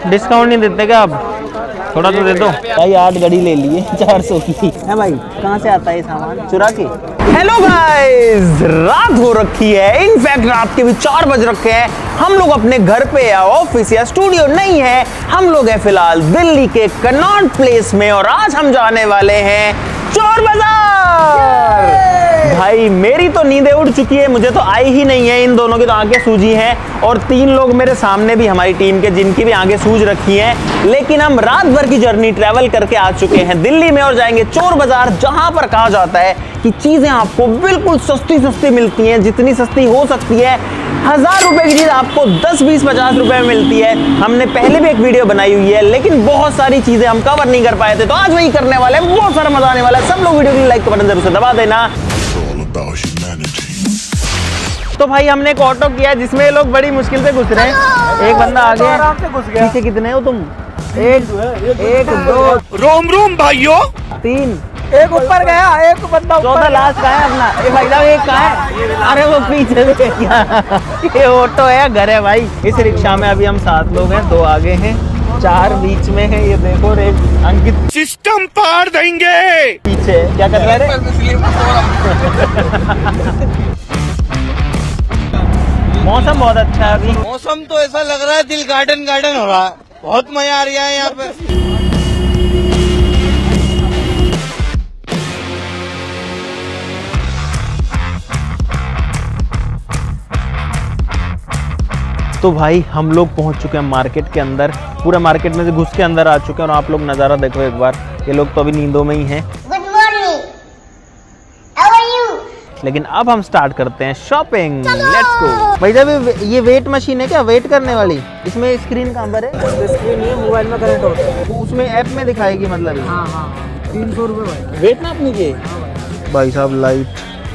Discount नहीं देते क्या आप? थोड़ा तो दे दो भाई। 8 घड़ी ले लिए 400 की है भाई। कहाँ से आता है ये सामान? चुरा के। हेलो गाइस, रात हो रखी है। इनफैक्ट रात के भी 4 बज रखे हैं। हम लोग अपने घर पे या ऑफिस या स्टूडियो नहीं है, हम लोग हैं फिलहाल दिल्ली के कनॉट प्लेस में और आज हम जाने वाले हैं चोर बाजार। भाई मेरी तो नींदें उड़ चुकी है, मुझे तो आई ही नहीं है। इन दोनों की तो आंखें सूजी हैं और 3 लोग मेरे सामने भी हमारी टीम के जिनकी भी आंखें सूज रखी हैं। लेकिन हम रात भर की जर्नी ट्रैवल करके आ चुके हैं दिल्ली में और जाएंगे चोर बाजार, जहां पर कहा जाता है कि चीजें आपको बिल्कुल सस्ती मिलती हैं, जितनी सस्ती हो सकती है। 1000 रुपए की चीज आपको 10, 20, 50 रुपए में मिलती है। हमने पहले भी एक वीडियो बनाई हुई है, लेकिन बहुत सारी चीजें हम कवर नहीं कर पाए थे, तो आज वही करने वाले हैं। बहुत सारा मजा आने वाला है। सब लोग वीडियो को लाइक का बटन जरूर से दबा देना। तो भाई हमने एक ऑटो किया जिसमें ये लोग बड़ी मुश्किल से घुस रहे हैं। एक बंदा आगे आराम से घुस गया। पीछे कितने हो तुम? एक 2 रोम रोम भाइयों। 3 एक ऊपर गया, एक बंदा चौथा लास्ट का है अपना। ये भाई साहब एक कहाँ है? अरे वो पीछे से क्या? ये ऑटो है, घर है भाई। इस रिक्शा में अभी हम 7 लोग हैं, 2 आगे हैं, 4 बीच में है। ये देखो रे अंकित सिस्टम पार देंगे। पीछे क्या कर रहा है? मौसम बहुत अच्छा है अभी। मौसम तो ऐसा लग रहा है दिल गार्डन गार्डन हो रहा है। बहुत मजा आ रहा है यहाँ पे। तो भाई हम लोग पहुंच चुके हैं मार्केट के अंदर। पूरा मार्केट में से घुस के अंदर आ चुके हैं और आप लोग नज़ारा देखो एक बार। ये लोग तो अभी नींदों में ही हैं। Good morning, how are you? लेकिन अब हम स्टार्ट करते हैं शॉपिंग। Let's go. भाई साहब ये वेट मशीन है क्या, वेट करने वाली? इसमें स्क्रीन कहाँ पर है? स्क्रीन ये मोबाइल में कनेक्ट होता है। उसमें ऐप में दिखाएगी मतलब? हाँ 300 रुपए भाई। वेट ना अपनी के भाई साहब। लाइट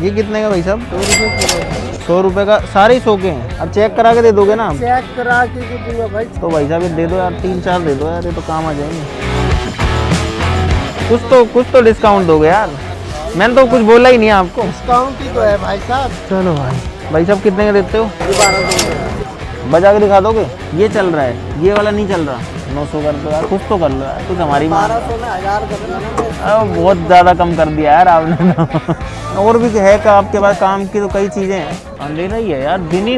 ये कितने का भाई साहब? 100 रुपए का। सारे ही 100 के हैं। अब चेक करा के दे दोगे ना? चेक करा के दूंगा भाई। तो भाई साहब ये दे दो यार, 3-4 दे दो यार, ये तो काम आ जाएंगे। कुछ तो डिस्काउंट दोगे यार। मैंने तो कुछ बोला ही नहीं आपको। डिस्काउंट ही तो है भाई साहब। चलो भाई साहब कितने का देते हो? 1200 बजा के दिखा दोगे? ये चल रहा है, ये वाला नहीं चल रहा। 900 कर दो यार, कुछ तो कर लो यार, कुछ हमारी माँ। 1200 में 1000 कर देना। बहुत ज़्यादा कम कर दिया यार आपने। और भी है का आपके पास काम की तो कई चीज़ें हैं। अंधेरा ही है यार, दिन ही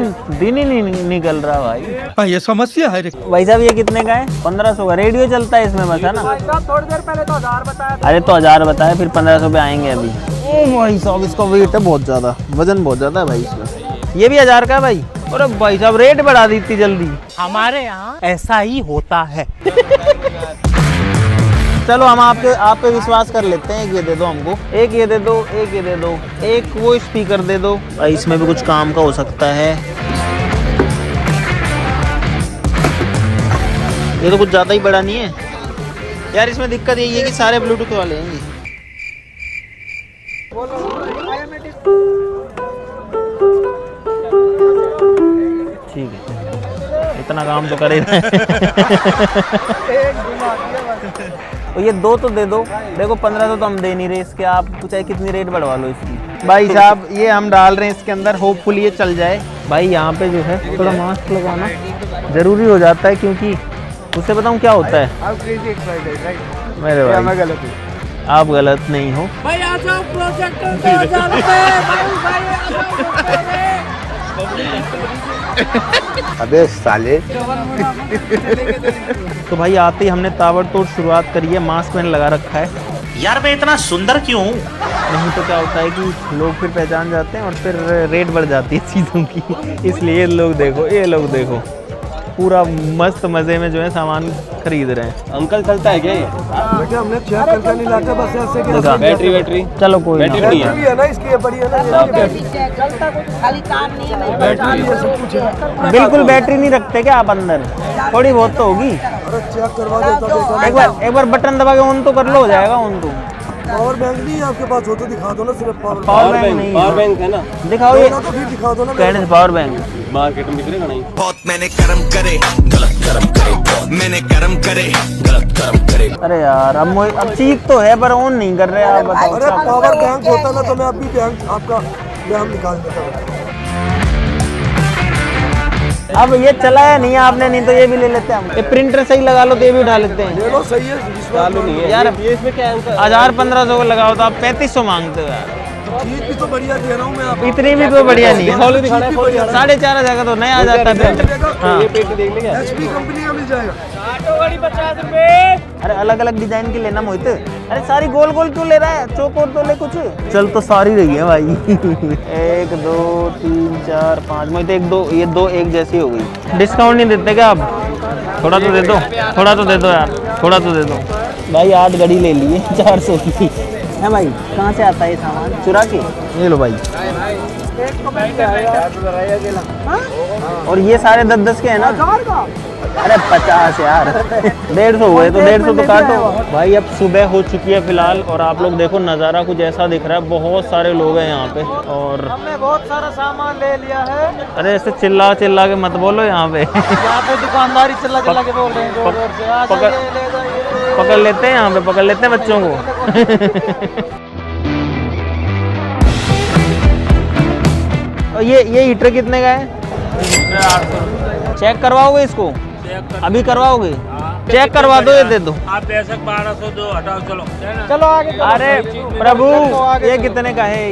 नहीं निकल रहा भाई। ये समस्या है। भाई साहब ये कितने का है? 1500 का। रेडियो चलता है इसमें बस, है ना? थोड़ी देर पहले तो 1000 बताया। अरे तो 1000 बताया, फिर 1500 पे आएंगे अभी। ओ भाई साहब इसका वेट है बहुत ज़्यादा, वजन बहुत ज़्यादा है भाई इसमें। ये भी 1000 का है भाई। अरे भाई साहब रेट बढ़ा दी इतनी जल्दी। हमारे यहाँ ऐसा ही होता है। चलो हम आप पे विश्वास कर लेते हैं। एक ये दे दो हमको, एक ये दे दो, एक ये दे दो, एक वो स्पीकर दे दो भाई। इसमें भी कुछ काम का हो सकता है। ये तो कुछ ज़्यादा ही बड़ा नहीं है यार। इसमें दिक्कत यही है कि सारे ब्लूटूथ वाले हैं। ठीक है, इतना काम तो करे। तो ये 2 तो दे दो। देखो 1500 तो हम दे नहीं रहे इसके, आप चाहे कितनी रेट बढ़वा लो इसकी। भाई साहब ये हम डाल रहे हैं इसके अंदर, होपफुली ये चल जाए। भाई यहाँ पे जो है थोड़ा मास्क लगाना ज़रूरी हो जाता है, क्योंकि उससे बताऊँ क्या होता है। मेरे भाई मैं गलत हूँ, आप गलत नहीं हो। भाई आ जाओ प्रोजेक्टर पे, आ अबे साले। तो भाई आते ही हमने ताबड़तोड़ शुरुआत करी है। मास्क मैंने लगा रखा है यार मैं इतना सुंदर क्यों हूँ? नहीं तो क्या होता है कि लोग फिर पहचान जाते हैं और फिर रेट बढ़ जाती है चीज़ों की। इसलिए ये लोग देखो पूरा मस्त मजे में जो है सामान खरीद रहे हैं। अंकल चलता है क्या ये? हमने चेक करके नहीं लाते बस ऐसे कि देखा? बैटरी चलो कोई ना। बैटरी है ना इसकी, ये बड़ी है ना। खाली तार नहीं है, बैटरी ये सब कुछ है। बिल्कुल बैटरी नहीं रखते क्या आप अंदर? थोड़ी बहुत तो होगी। अरे चेक करवा देता। एक बार बटन दबा के ऑन तो कर लो, हो जाएगा ऑन तो। पावर बैंक नहीं है आपके पास? हो तो दिखा दो ना। सिर्फ पावर बैंक नहीं पावर बैंक है ना? दिखाओ ये। तो फिर दिखा दो ना। कहने से पावर बैंक मार्केट में बिकरेगा नहीं। बहुत मैंने कर्म करे, गलत कर्म करे। बहुत मैंने कर्म करे, गलत कर्म करे। अरे यार अब चीख तो है पर ऑन नहीं कर रहे आप, बताओ। अरे पावर बैंक होता ना तो मैं अभी बैंक आपका बैंक निकाल देता हूँ। अब ये चला है नहीं आपने, नहीं तो ये भी ले लेते हैं हम। ये प्रिंटर सही लगा लो तो ये भी उठा लेते हैं। चलो सही है, चालू नहीं है यार ये इसमें क्या है उनका? 1000-1500 को लगाओ तो आप 3500 मांगते हो यार। चीज भी तो बढ़िया दे रहा हूँ मैं आपको। इतनी भी तो बढ़िया नहीं है। है 4500 का तो नया आ जाता है प्रिंटर। हाँ। ये पेटी देख लेंगे। HP कंपनी का मिल जाएगा। अरे अलग अलग डिजाइन की लेना मोहित। अरे सारी गोल गोल क्यों ले रहा है, चौकोर तो ले कुछ। चल तो सारी रही है भाई। 1 2 3 4 5 मोहित 1 2 ये 2 एक जैसी हो गई। डिस्काउंट नहीं देते क्या आप? थोड़ा तो दे दो, थोड़ा तो दे दो यार, थोड़ा तो दे दो भाई। 8 घड़ी ले लिए 400 की है भाई। कहाँ से आता है ये सामान? चुरा के? ये लो भाई। और ये सारे 10-10 के हैं ना? अरे 50 यार। 150 हुए तो 150 तो काटो भाई। अब सुबह हो चुकी है फिलहाल और आप लोग देखो नज़ारा कुछ ऐसा दिख रहा है। बहुत सारे लोग हैं यहाँ पे और हमने बहुत सारा सामान ले लिया है। अरे ऐसे चिल्ला चिल्ला के मत बोलो यहाँ पे। यहाँ पे दुकानदारी चिल्ला चिल्ला के बोल रहे हैं जोर जोर से। पकड़ पकड़ लेते हैं यहाँ पे, पकड़ लेते हैं बच्चों को। और ये हीटर कितने का है? 800। चेक करवाओगे इसको? अभी करवाओगे? चेक करवा दो, ये दे दो। आप बेशक 1200 दो, हटाओ चलो। चलो आगे चलो। अरे प्रभु ये कितने का है?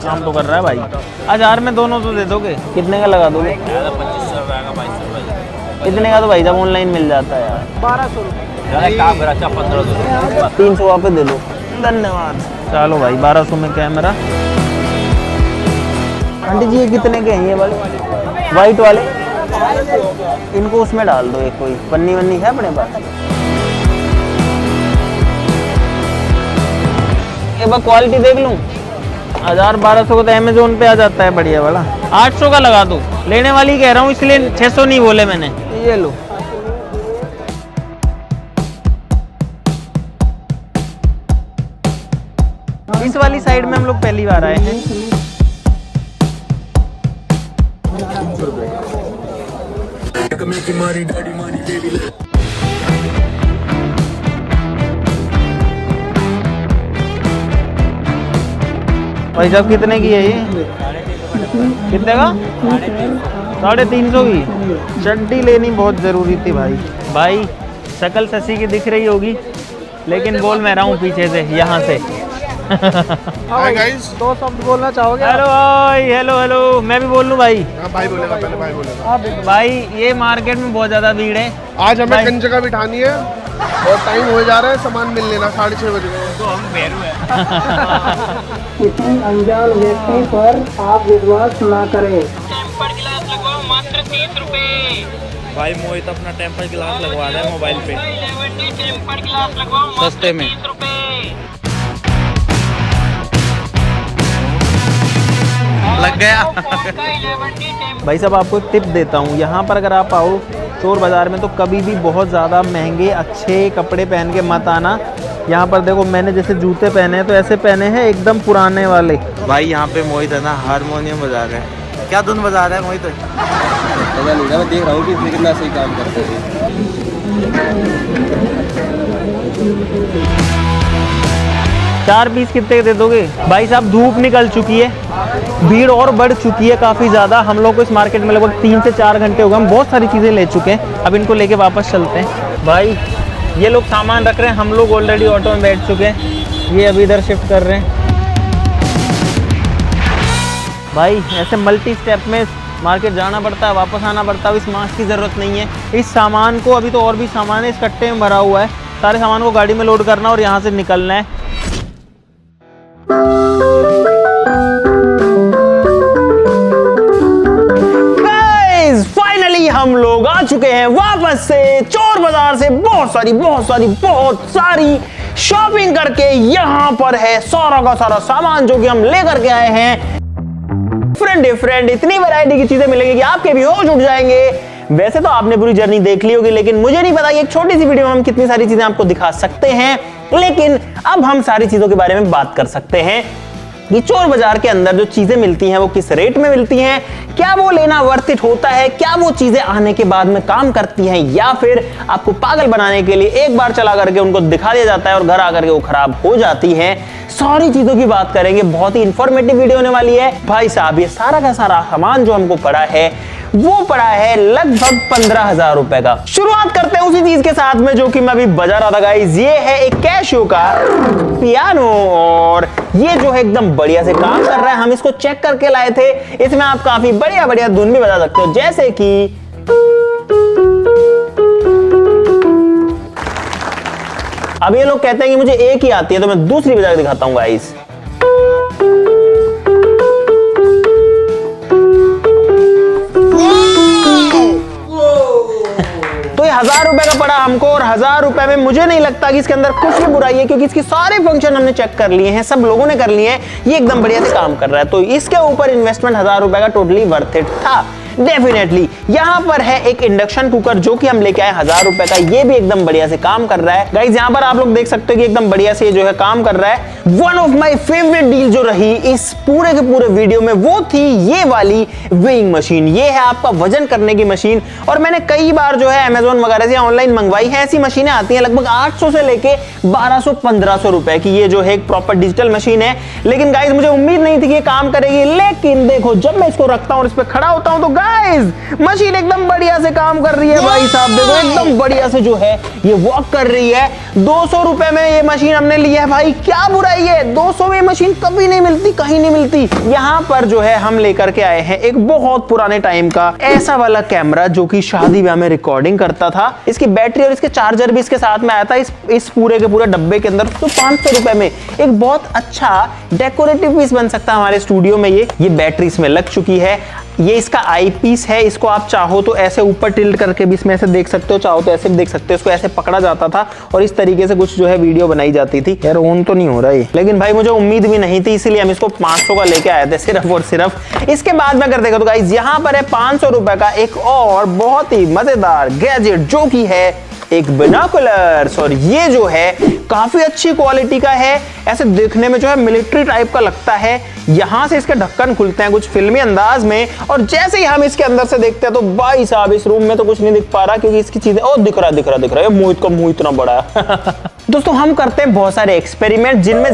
काम तो कर रहा है भाई। 1000 में दोनों तो दे दोगे? कितने का लगा दोगे? 2500 रुपए का, 2200 रुपए। इतने का तो भाई जब ऑनलाइन मिल जाता है यार। 1200 रुपये। काम फिर अच्छा 1500। 300 वापस दे दो। धन्यवाद। चलो भाई 1200 में कैमरा। आंटी जी ये कितने के हैं ये वाले वाइट वाले? इनको उसमें डाल दो। एक कोई पन्नी वन्नी है अपने पास? एक बार क्वालिटी देख लूं। 1000-1200 का तो अमेज़न पे आ जाता है बढ़िया वाला। 800 का लगा दो। लेने वाली कह रहा हूँ इसलिए 600 नहीं बोले मैंने। ये लो। इस वाली साइड में हम लोग पहली बार आए हैं। भाई साहब कितने की है ये? कितने का? 350 की। चड्डी लेनी बहुत जरूरी थी भाई। भाई शक्ल शशि की दिख रही होगी लेकिन बोल मैं रहा हूँ पीछे से, यहाँ से। हाय गाइस, 2 शब्द बोलना चाहोगे? हेलो भाई। Hello hello. मैं भी बोल लूँ भाई? भाई बोलेगा, पहले भाई बोलेगा। भाई ये मार्केट में बहुत ज्यादा भीड़ है। आज हमें कंजका बिठानी है और टाइम हो जा रहा है, सामान मिल लेना 6:30 बजे तो हम बेरू है। किसी अनजान व्यक्ति पर आप विश्वास ना करें। टेम्पर ग्लास लगवाओ मात्र 30 रुपए। भाई मोहित अपना टेम्पर ग्लास लगवा रहा है मोबाइल पे टेम्पर ग्लास लगवाओ मात्र सस्ते में। 30 रुपए। लग गया। भाई साहब आपको एक टिप देता हूँ। यहाँ पर अगर आप आओ चोर बाज़ार में तो कभी भी बहुत ज़्यादा महंगे अच्छे कपड़े पहन के मत आना। यहाँ पर देखो मैंने जैसे जूते पहने हैं तो ऐसे पहने हैं एकदम पुराने वाले। भाई यहाँ पे मोहित है ना हारमोनियम बजा रहा है। क्या धुन बजा रहा है मोहित? मैं देख रहा हूँ कि इसमें कितना सही काम करते हैं। 4 पीस कितने दे दोगे? भाई साहब धूप निकल चुकी है, भीड़ और बढ़ चुकी है काफ़ी ज़्यादा। हम लोग को इस मार्केट में लगभग 3 से 4 घंटे हो गए। हम बहुत सारी चीज़ें ले चुके हैं, अब इनको लेके वापस चलते हैं। भाई ये लोग सामान रख रहे हैं, हम लोग ऑलरेडी ऑटो में बैठ चुके हैं। ये अभी इधर शिफ्ट कर रहे हैं। भाई ऐसे मल्टी स्टेप में मार्केट जाना पड़ता है, वापस आना पड़ता है। इस मास्क की ज़रूरत नहीं है। इस सामान को अभी तो और भी सामान है, इस कट्टे में भरा हुआ है। सारे सामान को गाड़ी में लोड करना और यहाँ से निकलना है। फाइनली हम लोग आ चुके हैं वापस से चोर बाजार से। बहुत सारी शॉपिंग करके यहाँ पर है सारा का सारा सामान जो कि हम लेकर के आए हैं। डिफरेंट इतनी वैरायटी की चीजें मिलेंगी कि आपके भी होश उठ जाएंगे। वैसे तो आपने पूरी जर्नी देख ली होगी, लेकिन मुझे नहीं पता एक छोटी सी वीडियो में हम कितनी सारी चीजें आपको दिखा सकते हैं। लेकिन अब हम सारी चीजों के बारे में बात कर सकते हैं कि चोर बाजार के अंदर जो चीजें मिलती हैं वो किस रेट में मिलती हैं, क्या वो लेना वर्थ इट होता है, क्या वो चीजें आने के बाद में काम करती हैं, या फिर आपको पागल बनाने के लिए एक बार चला करके उनको दिखा दिया जाता है और घर आकर के वो खराब हो जाती हैं। सारी चीजों की बात करेंगे। बहुत ही इंफॉर्मेटिव वीडियो होने वाली है। भाई साहब ये सारा का सारा सामान जो हमको पड़ा है वो पड़ा है लगभग 15,000 रुपए का। शुरुआत करते हैं उसी चीज के साथ में जो कि मैं अभी बजा रहा था गाइस। ये है एक कैशियो का पियानो और ये जो है एकदम बढ़िया से काम कर रहा है। हम इसको चेक करके लाए थे। इसमें आप काफी बढ़िया बढ़िया धुन भी बजा सकते हो, जैसे कि अब ये लोग कहते हैं कि मुझे एक ही आती है, तो मैं दूसरी बजा के दिखाता हूं गाइस। तो ये 1,000 रुपए का पड़ा हमको और 1,000 रुपए में मुझे नहीं लगता कि इसके अंदर कुछ भी बुराई है, क्योंकि इसके सारे फंक्शन हमने चेक कर लिए हैं, सब लोगों ने कर लिए हैं। ये एकदम बढ़िया से काम कर रहा है, तो इसके ऊपर इन्वेस्टमेंट 1,000 रुपए का टोटली वर्थ इट था डेफिनेटली। यहाँ पर है एक इंडक्शन कुकर जो कि हम लेके आए 1,000 रुपए का। ये भी एकदम बढ़िया से काम कर रहा है गाइस। यहाँ पर आप लोग देख सकते हो कि एकदम बढ़िया से जो है काम कर रहा है। One of my favourite deal जो रही इस पूरे के पूरे वीडियो में वो थी ये वाली वेइंग मशीन। ये है आपका वजन करने की मशीन और मैंने कई बार जो है अमेजोन वगैरह से ऑनलाइन मंगवाई है। ऐसी मशीनें आती हैं लगभग 800 से लेके 1200-1500 रुपए की। ये जो है एक प्रॉपर डिजिटल मशीन है, लेकिन गाइस मुझे उम्मीद नहीं थी कि ये काम करेगी। लेकिन देखो जब मैं इसको रखता हूँ और इस पे खड़ा होता हूँ तो गाइस मशीन एकदम बढ़िया से काम कर रही है भाई साहब। देखो एकदम बढ़िया से जो है ये वॉक कर रही है। 200 रुपए में ये मशीन हमने ली है भाई, क्या बुराई है। 200 में मशीन कभी नहीं मिलती, कहीं नहीं मिलती। यहाँ पर जो है हम लेकर के आए हैं एक बहुत पुराने टाइम का ऐसा वाला कैमरा जो कि शादी ब्याह में रिकॉर्डिंग करता था। इसकी बैटरी और इसके चार्जर भी इसके साथ में आया था इस पूरे के पूरे डब्बे के अंदर। तो 500 रुपए में एक बहुत अच्छा डेकोरेटिव पीस बन सकता है हमारे स्टूडियो में। ये बैटरी इसमें लग चुकी है। ये इसका आई पीस है। इसको आप चाहो तो ऐसे ऊपर टिल्ट करके भी इसमें ऐसे देख सकते हो, चाहो तो ऐसे भी देख सकते हो। इसको ऐसे पकड़ा जाता था और इस तरीके से कुछ जो है वीडियो बनाई जाती थी। यार ऑन तो नहीं हो रहा है, लेकिन भाई मुझे उम्मीद भी नहीं थी, इसीलिए हम इसको 500 का लेके आए थे सिर्फ और सिर्फ। इसके बाद में अगर देखो तो गाइस यहाँ पर है 500 रुपए का एक और बहुत ही मजेदार गैजेट जो कि है एक बिनोकुलर्स। और ये जो है काफी अच्छी क्वालिटी का है। ऐसे देखने में जो है मिलिट्री टाइप का लगता है। यहां से इसके ढक्कन खुलते हैं कुछ फिल्मी अंदाज में और जैसे ही हम इसके अंदर से देखते हैं तो भाई साहब इस रूम में तो कुछ नहीं दिख पा रहा क्योंकि इसकी चीजें ओ दिख रहा है। मुंह का मुंह इतना बड़ा है। दोस्तों हम करते हैं बहुत सारे एक्सपेरिमेंट जिनमें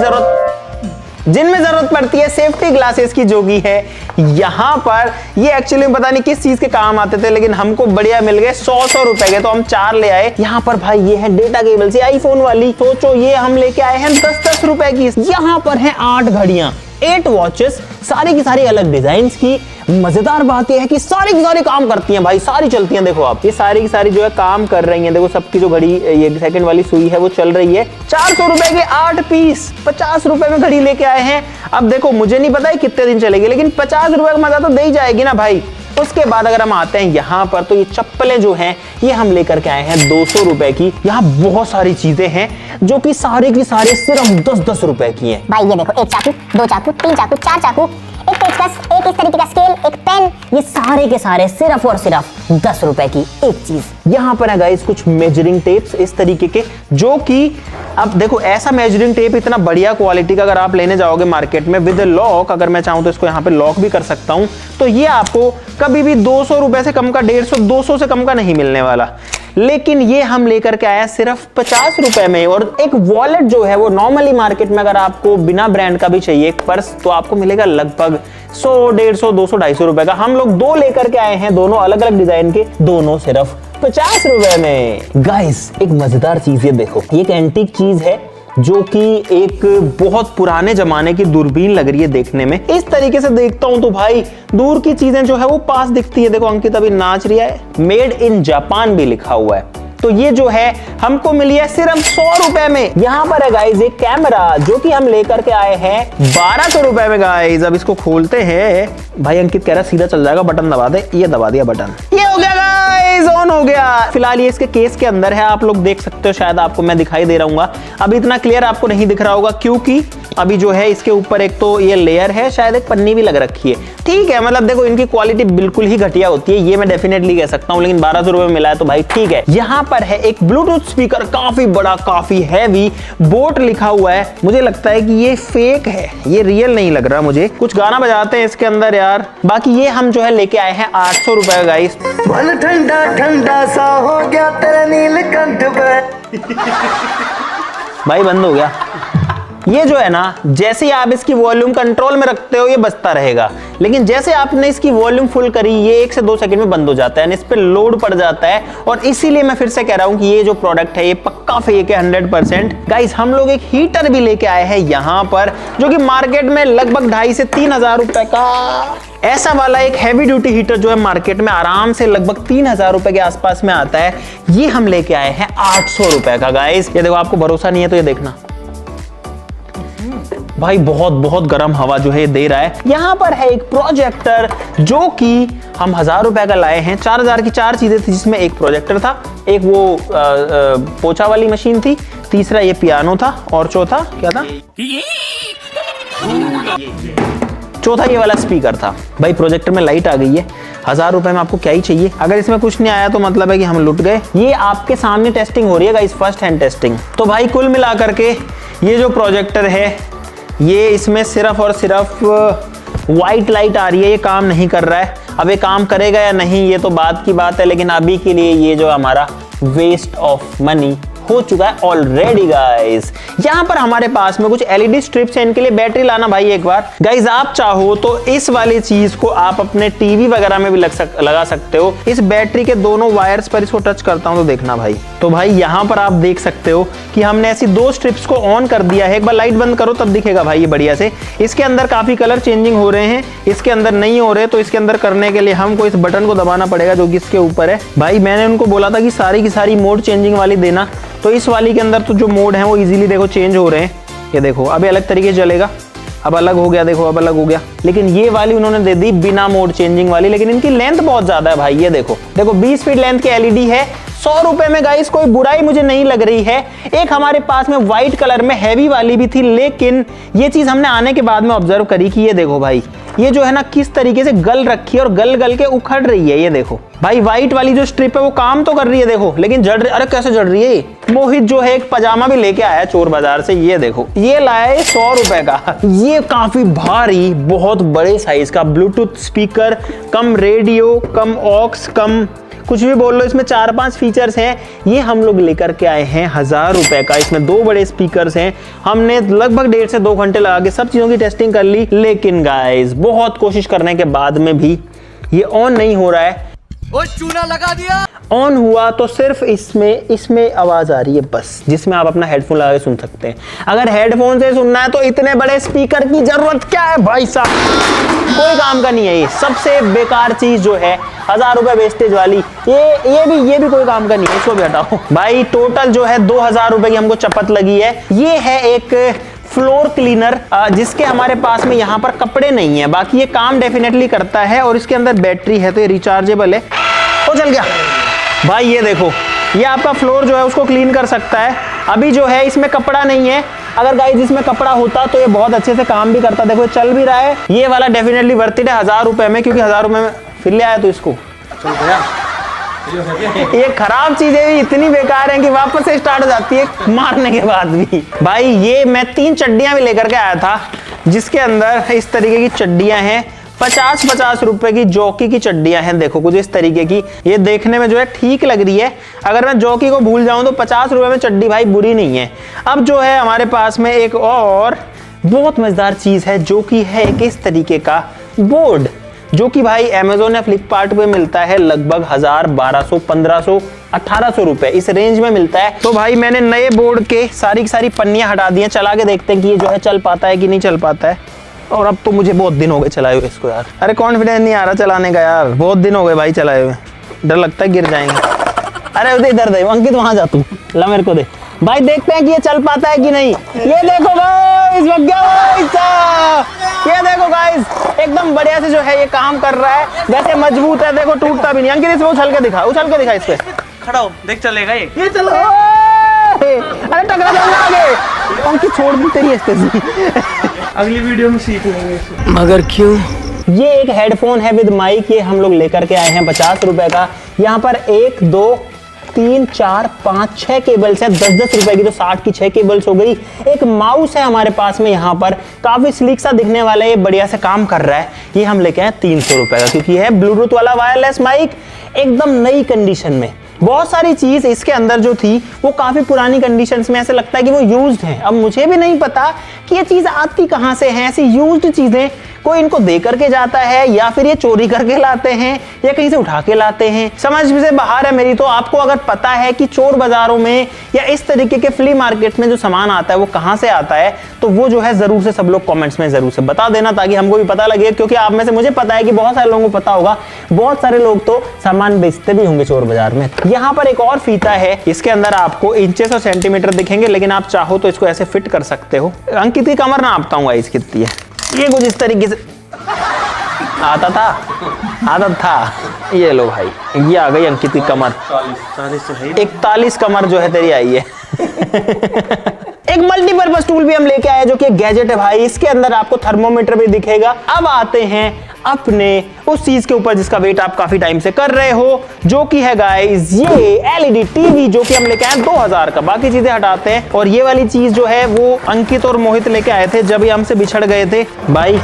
जरूरत पड़ती है सेफ्टी ग्लासेस की, जो की है यहाँ पर। ये एक्चुअली पता नहीं किस चीज के काम आते थे, लेकिन हमको बढ़िया मिल गए 100 रुपए के, तो हम 4 ले आए। यहाँ पर भाई ये है डेटा केबल से आईफोन वाली, सोचो ये हम लेके आए हैं 10-10 रुपए की। यहाँ पर है 8 घड़ियां, 8 वॉचेस, सारी की सारी अलग डिजाइन की। मजेदार बात यह है कि सारी की सारी काम करती हैं भाई, सारी चलती हैं। देखो आप ये सारी की सारी जो है काम कर रही हैं। देखो सबकी जो घड़ी ये सेकंड वाली सुई है वो चल रही है। 400 रुपए के 8 पीस, 50 रुपए में घड़ी लेके आए हैं। अब देखो मुझे नहीं पता है कितने दिन चलेगी, लेकिन 50 रुपए का मजा तो दे ही जाएगी ना भाई। उसके बाद अगर हम आते हैं यहाँ पर तो ये चप्पलें जो हैं ये हम लेकर के आए हैं 200 रुपए की। यहाँ बहुत सारी चीजें हैं जो कि सारे की सारे सिर्फ 10-10 रुपए की हैं। भाई ये देखो, 1 चाकू, 2 चाकू, 3 चाकू, 4 चाकू, एक पेचकस, एक इस तरीके का स्केल, एक पेन, ये सारे के सारे सिर्फ और सिर्फ 10 रुपए की एक चीज। यहाँ पर है गाइस कुछ मेजरिंग टेप्स इस तरीके के, जो कि अब देखो ऐसा मेजरिंग टेप इतना बढ़िया क्वालिटी का अगर आप लेने जाओगे मार्केट में विद लॉक, अगर मैं चाहूँ तो इसको यहाँ पे लॉक भी कर सकता हूँ, तो ये आपको कभी भी 200 रुपए से कम का, 150-200 से कम का नहीं मिलने वाला। लेकिन ये हम लेकर के आए सिर्फ 50 रुपए में। और एक वॉलेट जो है वो नॉर्मली मार्केट में अगर आपको बिना ब्रांड का भी चाहिए एक पर्स, तो आपको मिलेगा लगभग 100, 150, 200, 250 रुपए का। हम लोग 2 लेकर के आए हैं, दोनों अलग अलग डिजाइन के, दोनों सिर्फ 50 रुपए में। गाइस एक मजेदार चीज ये देखो, ये एक एंटीक चीज है जो कि एक बहुत पुराने जमाने की दूरबीन लग रही है देखने में। इस तरीके से देखता हूं तो भाई दूर की चीजें जो है वो पास दिखती है। देखो अंकित अभी नाच रही है, मेड इन जापान भी लिखा हुआ है। तो ये जो है हमको मिली है सिर्फ 100 रुपए में। यहाँ पर है गाइज एक कैमरा जो कि हम लेकर के आए हैं 1200 रुपए में गाइज। अब इसको खोलते हैं। भाई अंकित कह रहा सीधा चल जाएगा, बटन दबा दे। ये दबा दिया बटन, ये हो गया गाइज, ऑन हो गया। फिलहाल ये इसके केस के अंदर है, आप लोग देख सकते हो, शायद आपको मैं दिखाई दे रहा हूँ। अभी इतना क्लियर आपको नहीं दिख रहा होगा क्योंकि अभी जो है इसके ऊपर एक तो ये लेयर है, शायद एक पन्नी भी लग रखी है। ठीक है, मतलब देखो इनकी क्वालिटी बिल्कुल ही घटिया होती है, ये मैं डेफिनेटली कह सकता हूँ, लेकिन 1200 रुपए में मिला है तो भाई ठीक है। यहाँ पर है एक ब्लूटूथ स्पीकर, काफी बड़ा, काफी हैवी, बोट लिखा हुआ है। मुझे लगता है कि ये फेक है, ये रियल नहीं लग रहा मुझे। कुछ गाना बजाते हैं इसके अंदर यार। बाकी ये हम जो है लेके आए हैं 800 रुपए का गाइस। मन ठंडा ठंडा सा हो गया तेरे नीलकंठ पे। भाई बंद हो गया। ये जो है ना, जैसे ही आप इसकी वॉल्यूम कंट्रोल में रखते हो ये बजता रहेगा, लेकिन जैसे आपने इसकी वॉल्यूम फुल करी ये 1 से 2 सेकंड में बंद हो जाता है, इस पे लोड पड़ जाता है। और इसीलिए मैं फिर से कह रहा हूं कि ये जो प्रोडक्ट है ये पक्का फेक है 100%। गाइस हम लोग एक हीटर भी लेके आए हैं यहाँ पर, जो कि मार्केट में लगभग 2,500 से 3,000 रुपए का ऐसा वाला एक हैवी ड्यूटी हीटर जो है मार्केट में आराम से लगभग 3,000 रुपए के आसपास में आता है, ये हम लेके आए हैं 800 रुपए का। गाइस ये देखो, आपको भरोसा नहीं है तो ये देखना भाई, बहुत बहुत गर्म हवा जो है दे रहा है। यहाँ पर है एक प्रोजेक्टर जो कि हम 1,000 रुपए का लाए हैं। 4,000 की 4 चीजें थी, जिसमें एक प्रोजेक्टर था, एक वो पोछा वाली मशीन थी, तीसरा ये पियानो था, और चौथा क्या था, चौथा ये वाला स्पीकर था। भाई प्रोजेक्टर में लाइट आ गई है, 1,000 रुपए में आपको क्या ही चाहिए। अगर इसमें कुछ नहीं आया तो मतलब है कि हम लुट गए। ये आपके सामने टेस्टिंग हो रही है गाइस, फर्स्ट हैंड टेस्टिंग। तो भाई कुल मिलाकर के ये जो प्रोजेक्टर है, ये इसमें सिर्फ और सिर्फ वाइट लाइट आ रही है, ये काम नहीं कर रहा है। अब ये काम करेगा या नहीं ये तो बात की बात है, लेकिन अभी के लिए ये जो हमारा वेस्ट ऑफ मनी हो चुका है ऑलरेडी गाइस। यहाँ पर हमारे पास में कुछ एलईडी स्ट्रिप्स हैं, इनके लिए बैटरी लाना भाई एक बार। गाइस आप चाहो तो इस वाली चीज को आप अपने टीवी वगैरह में भी लगा सकते हो। इस बैटरी के दोनों वायर्स पर इसको टच करता हूं तो देखना भाई, तो भाई यहाँ पर आप देख सकते हो कि हमने ऐसी 2 स्ट्रिप्स को ऑन कर दिया है। एक बार लाइट बंद करो तब दिखेगा भाई ये बढ़िया से। इसके अंदर काफी कलर चेंजिंग हो रहे हैं, इसके अंदर नहीं हो रहे, तो इसके अंदर करने के लिए हमको इस बटन को दबाना पड़ेगा जो कि इसके ऊपर है। भाई मैंने उनको बोला था कि सारी की सारी मोड चेंजिंग वाली देना, तो इस वाली के अंदर तो जो मोड है वो इजीली देखो चेंज हो रहे हैं। ये देखो अभी अलग तरीके से चलेगा, अब अलग हो गया, देखो अब अलग हो गया। लेकिन ये वाली उन्होंने दे दी बिना मोड चेंजिंग वाली, लेकिन इनकी लेंथ बहुत ज्यादा है भाई। ये देखो 20 फीट लेंथ की एलईडी है। 100 रुपए में गाइस कोई बुराई मुझे नहीं लग रही है। एक हमारे पास में व्हाइट कलर में हैवी वाली भी थी, लेकिन ये चीज हमने आने के बाद में ऑब्जर्व करी कि ये देखो भाई, ये जो है ना किस तरीके से गल रखी है और गल गल के उखड़ रही है। ये देखो भाई व्हाइट वाली जो स्ट्रिप है वो काम तो कर रही है, देखो, लेकिन जड़ रही। अरे कैसे जड़ रही है। मोहित जो है एक पजामा भी लेके आया चोर बाजार से, ये देखो, ये लाया 100 रुपए का। ये काफी भारी बहुत बड़े साइज का ब्लूटूथ स्पीकर कम रेडियो कम ऑक्स कम कुछ भी बोल लो, इसमें 4-5 फीचर्स हैं। ये हम लोग लेकर के आए हैं 1,000 रुपए का। इसमें 2 बड़े स्पीकर्स हैं। हमने लगभग 1.5 से 2 घंटे लगा के सब चीजों की टेस्टिंग कर ली, लेकिन गाइस बहुत कोशिश करने के बाद में भी ये ऑन नहीं हो रहा है। ओ चूना लगा दिया। ऑन हुआ तो सिर्फ इसमें आवाज आ रही है बस, जिसमें आप अपना हेडफोन लगा के सुन सकते हैं। अगर हेडफोन से सुनना है तो इतने बड़े स्पीकर की जरूरत क्या है भाई साहब, कोई काम का नहीं है। ये सबसे बेकार चीज जो है 1,000 रुपए वेस्टेज वाली, ये भी कोई काम का नहीं है, इसको भी हटाओ भाई। टोटल जो है 2,000 रुपए की हमको चपत लगी है। ये है एक फ्लोर क्लीनर, जिसके हमारे पास में यहाँ पर कपड़े नहीं है, बाकी ये काम डेफिनेटली करता है। और इसके अंदर बैटरी है तो ये रिचार्जेबल है। ओ चल गया भाई। ये देखो, ये आपका फ्लोर जो है उसको क्लीन कर सकता है। अभी जो है इसमें कपड़ा नहीं है, अगर गाइस इसमें कपड़ा होता तो ये बहुत अच्छे से काम भी करता। देखो चल भी रहा है। ये वाला डेफिनेटली वर्थ इट है 1,000 रुपए में, क्योंकि 1,000 रुपए में फिर ले आया तो इसको चल गया। ये खराब चीजें भी इतनी बेकार हैं कि वापस से स्टार्ट हो जाती है मारने के बाद भी। भाई ये मैं 3 चड्डियां भी लेकर के आया था, जिसके अंदर इस तरीके की चड्डियां हैं। 50-50 रुपए की जॉकी की चड्डियां हैं, देखो कुछ इस तरीके की। ये देखने में जो है ठीक लग रही है। अगर मैं जॉकी को भूल जाऊं तो 50 रुपए में चड्डी भाई बुरी नहीं है। अब जो है हमारे पास में एक और बहुत मजेदार चीज है, जो कि है एक इस तरीके का बोर्ड, जो कि भाई अमेजोन या फ्लिपकार्ट पे मिलता है लगभग 1,000, 1,200, 1,500, 1,800 रुपए इस रेंज में मिलता है। तो भाई मैंने नए बोर्ड के सारी की सारी पन्नियां हटा दी हैं, चला के देखते हैं कि ये जो है चल पाता है कि नहीं चल पाता है। और अब तो मुझे बहुत दिन हो गए चलाए हुए इसको यार। अरे कॉन्फिडेंस नहीं आ रहा चलाने का यार, बहुत दिन हो गए भाई चलाए हुए, डर लगता है गिर जाएंगे। अरे उधर इधर दे अंकित, वहां जा तू, ला मेरे को दे भाई, देखते हैं कि ये चल पाता है कि नहीं। ये देखो गाइस, ये देखो गाइस, एकदम बढ़िया से जो है ये काम कर रहा है। वैसे मजबूत है, देखो टूटता भी नहीं। अंकित इसमें उछल के दिखा इस पे, खड़ा हो, देख चलेगा ये चलो। अरे टकरा जाऊंगा आगे। अंकित छोड़ दी तेरी स्टेज, अगली वीडियो में सीख लेंगे। मगर क्यों? ये एक हेडफोन है विद माइक, ये हम लोग लेकर के आए हैं 50 रुपए का। यहाँ पर 1, 2, 3, 4, 5, 6 केबल्स हैं 10-10 रुपए की, तो 60 की 6 केबल्स हो गई। एक माउस है हमारे पास में यहाँ पर, काफी स्लीक सा दिखने वाला है, ये बढ़िया से काम कर रहा है। ये हम लेके आए 300 रुपए का, क्योंकि ये है ब्लूटूथ वाला वायरलेस माइक, एकदम नई कंडीशन में। बहुत सारी चीज इसके अंदर जो थी वो काफी पुरानी कंडीशंस में, ऐसे लगता है कि वो यूज्ड है। अब मुझे भी नहीं पता कि ये चीज आती कहां से है, ऐसी यूज्ड चीजें कोई इनको दे करके जाता है या फिर ये चोरी करके लाते हैं या कहीं से उठा के लाते हैं, समझ से बाहर है मेरी। तो आपको अगर पता है कि चोर बाजारों में या इस तरीके के फ्ली मार्केट में जो सामान आता है वो कहां से आता है, तो वो जो है जरूर से सब लोग कमेंट्स में जरूर से बता देना, ताकि हमको भी पता लगे। क्योंकि आप में से मुझे पता है कि बहुत सारे लोगों को पता होगा, बहुत सारे लोग तो सामान बेचते भी होंगे चोर बाजार में। यहाँ पर एक और फीता है, इसके अंदर आपको इंचेस और सेंटीमीटर दिखेंगे, लेकिन आप चाहो तो इसको ऐसे फिट कर सकते हो। अंकित की कमर ना आपता हूँ कितनी है, ये कुछ इस तरीके से आदत था। ये लो भाई, ये आ गई अंकित की कमर। 41 कमर जो है तेरी आई है। एक मल्टीपर्पज टूल भी हम लेके आए जो कि एक गैजेट है भाई। इसके अंदर आपको थर्मोमीटर भी दिखेगा। अब आते हैं अपने उस चीज के ऊपर जिसका वेट आप काफी टाइम से कर रहे हो, जो कि है गाइस ये एलईडी टीवी, जो कि हम लेके आए 2000 का। बाकी चीजें हटाते हैं, और ये वाली चीज जो है वो अंकित और मोहित लेके आए थे जब ये हमसे बिछड़ गए थे भाई।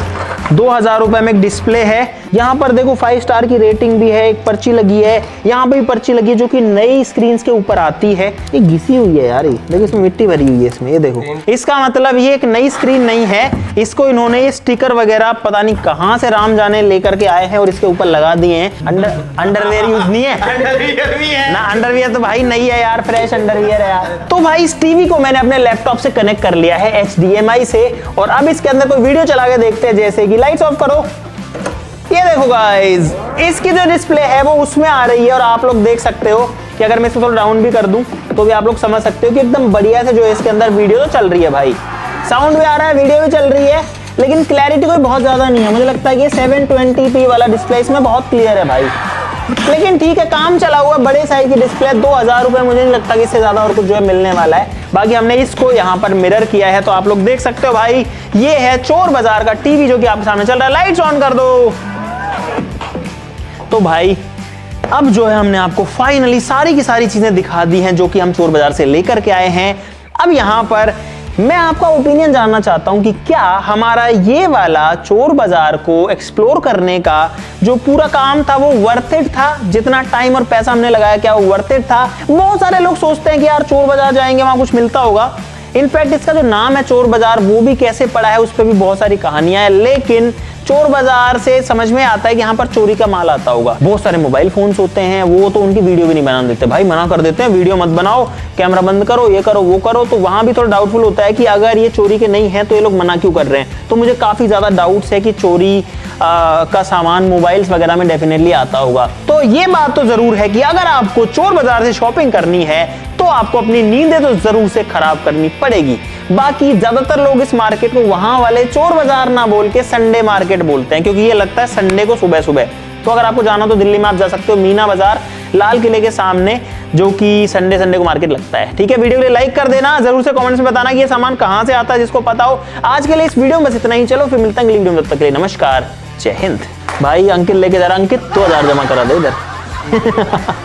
2000 रुपए में एक डिस्प्ले है। यहाँ पर देखो 5 स्टार की रेटिंग भी है, एक पर्ची लगी है, यहाँ पे भी पर्ची लगी है जो कि नई स्क्रीन के ऊपर आती है। ये घिसी हुई है यार, देखो इसमें मिट्टी भरी हुई है इसमें, ये देखो। इसका मतलब ये एक नई स्क्रीन नहीं है, इसको इन्होंने ये स्टिकर वगैरह पता नहीं कहाँ से राम जाने लेकर के आए हैं और इसके ऊपर लगा दिए हैं। अंडरवेयर यूज नहीं है, अंडरवियर भी है ना। अंडरवियर तो भाई नहीं है यार, फ्रेश अंडरवियर है यार। तो भाई इस टीवी को मैंने अपने लैपटॉप से कनेक्ट कर लिया है HDMI से, और अब इसके अंदर कोई वीडियो चला के देखते हैं। जैसे कि लाइट्स ऑफ करो, ये देखो गाइस, इसकी जो डिस्प्ले है वो उसमें आ रही है, और आप लोग देख सकते हो कि अगर मैं इसको थोड़ा डाउन भी कर दूं तो भी आप लोग समझ सकते हो कि एकदम बढ़िया से जो है इसके अंदर वीडियो तो चल रही है भाई। साउंड भी आ रहा है, वीडियो भी चल रही है, लेकिन क्लैरिटी कोई बहुत ज्यादा नहीं है। मुझे लगता है कि 720p वाला डिस्प्ले इसमें बहुत क्लियर है भाई, लेकिन ठीक है, काम चला हुआ बड़े साइज की डिस्प्ले। 2000 रुपए, मुझे नहीं लगता कि इससे ज्यादा और कुछ जो है मिलने वाला है। बाकी हमने इसको यहाँ पर मिरर किया है, तो आप लोग देख सकते हो भाई, ये है चोर बाजार का टीवी जो कि आपके सामने चल रहा है। लाइट्स ऑन कर दो। तो भाई अब जो है हमने आपको फाइनली सारी की सारी चीजें दिखा दी हैं जो कि हम चोर बाजार से लेकर के आए हैं। अब यहाँ पर मैं आपका ओपिनियन जानना चाहता हूं कि क्या हमारा ये वाला चोर बाजार को एक्सप्लोर करने का जो पूरा काम था वो वर्थ इट था? जितना टाइम और पैसा हमने लगाया, क्या वो वर्थ इट था? बहुत सारे लोग सोचते हैं कि यार चोर बाजार जाएंगे वहां कुछ मिलता होगा। इनफैक्ट इसका जो नाम है चोर बाजार, वो भी कैसे पड़ा है उस पर भी बहुत सारी कहानियां हैं, लेकिन चोर बाजार से समझ में आता है कि यहाँ पर चोरी का माल आता होगा। बहुत सारे मोबाइल फोन्स होते हैं, वो तो उनकी वीडियो भी नहीं बना देते भाई, मना कर देते हैं वीडियो मत बनाओ, कैमरा बंद करो, ये करो वो करो। तो वहां भी थोड़ा डाउटफुल होता है कि अगर ये चोरी के नहीं है तो ये लोग मना क्यों कर रहे हैं। तो मुझे काफी ज्यादा डाउट्स है कि चोरी का सामान मोबाइल्स वगैरह में डेफिनेटली आता होगा। तो ये बात तो जरूर है कि अगर आपको चोर बाजार से शॉपिंग करनी है तो आपको अपनी नींदें तो जरूर से खराब करनी पड़ेगी। बाकी ज्यादातर लोग इस मार्केट को वहां वाले चोर बाजार ना बोल के संडे मार्केट बोलते हैं, क्योंकि ये लगता है संडे को सुबह सुबह। तो अगर आपको जाना तो दिल्ली में आप जा सकते हो मीना बाजार, लाल किले के सामने, जो कि संडे को मार्केट लगता है। ठीक है, वीडियो को लाइक कर देना, जरूर से कमेंट्स में बताना कि ये सामान कहां से आता है, जिसको पता हो। आज के लिए इस वीडियो में बस इतना ही। चलो फिर मिलते हैं अगली वीडियो में, तब तक के लिए नमस्कार, जय हिंद। भाई अंकित लेके जा रहा, अंकित 2000 जमा करा दे इधर।